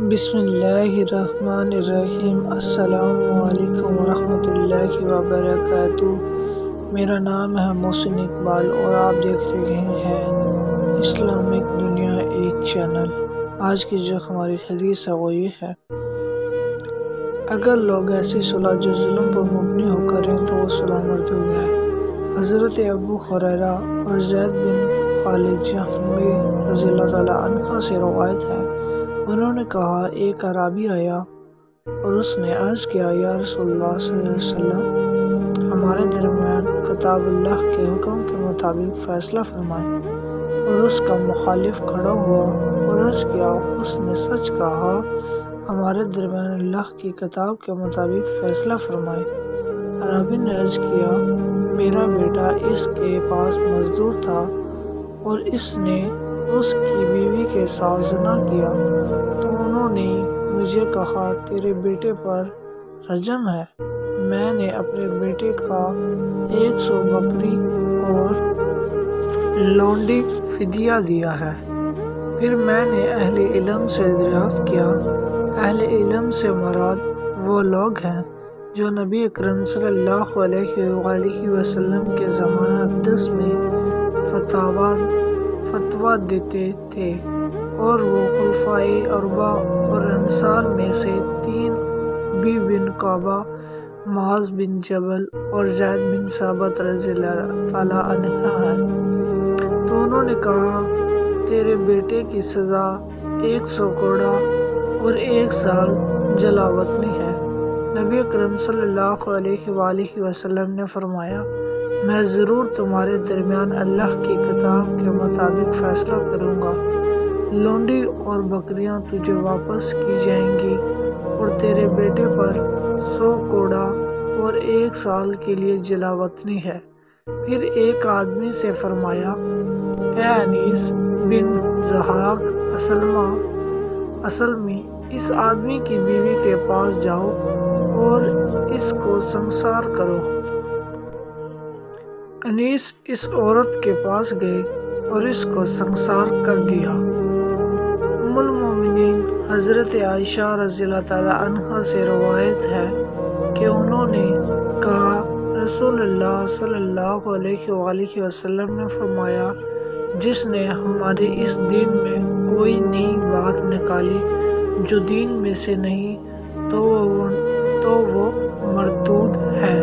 بسم اللہ الرحمن الرحیم۔ السلام علیکم ورحمۃ اللہ وبرکاتہ۔ میرا نام ہے محسن اقبال اور آپ دیکھ رہے ہیں اسلامک دنیا ایک چینل۔ آج کی جو ہماری حدیث ہے وہ یہ ہے: اگر لوگ ایسی صلح جو ظلم پر مبنی ہو کریں تو وہ صلح مردود ہے۔ حضرت ابو ہریرہ اور زید بن خالد جہنمی رضی اللہ تعالیٰ عنہ سے روایت ہے، انہوں نے کہا، ایک اعرابی آیا اور اس نے عرض کیا، یا رسول اللہ صلی اللہ علیہ وسلم، ہمارے درمیان کتاب اللہ کے حکم کے مطابق فیصلہ فرمائیں۔ اور اس کا مخالف کھڑا ہوا اور عرض کیا، اس نے سچ کہا، ہمارے درمیان اللہ کی کتاب کے مطابق فیصلہ فرمائیں۔ اعرابی نے عرض کیا، میرا بیٹا اس کے پاس مزدور تھا اور اس نے اس کی بیوی کے ساتھ زنا کیا، تو انہوں نے مجھے کہا، تیرے بیٹے پر رجم ہے۔ میں نے اپنے بیٹے کا 100 بکری اور لونڈی فدیہ دیا ہے۔ پھر میں نے اہل علم سے دریافت کیا، اہل علم سے مراد وہ لوگ ہیں جو نبی اکرم صلی اللہ علیہ وآلہ وسلم کے زمانہ اقدس میں فتویٰ دیتے تھے، اور وہ خلفائے اربعہ اور انصار میں سے 3 ابی بن کعبہ، معاذ بن جبل اور زید بن ثابت رضی اللہ تعالیٰ عنہ ہیں۔ تو انہوں نے کہا، تیرے بیٹے کی سزا 100 کوڑا اور 1 سال جلاوطنی ہے۔ نبی اکرم صلی اللہ علیہ وآلہ وسلم نے فرمایا، میں ضرور تمہارے درمیان اللہ کی کتاب کے مطابق فیصلہ کروں گا۔ لونڈی اور بکریاں تجھے واپس کی جائیں گی اور تیرے بیٹے پر 100 کوڑا اور 1 سال کے لیے جلاوطنی ہے۔ پھر ایک آدمی سے فرمایا، اے انیس بن ضحاک اسلمی، اس آدمی کی بیوی کے پاس جاؤ اور اس کو سنسار کرو۔ انیس اس عورت کے پاس گئے اور اس کو سنسار کر دیا۔ ام المومنین حضرت عائشہ رضی اللہ تعالیٰ عنہ سے روایت ہے کہ انہوں نے کہا، رسول اللہ صلی اللہ علیہ وآلہ وسلم نے فرمایا، جس نے ہمارے اس دین میں کوئی نئی بات نکالی جو دین میں سے نہیں تو وہ مردود ہے۔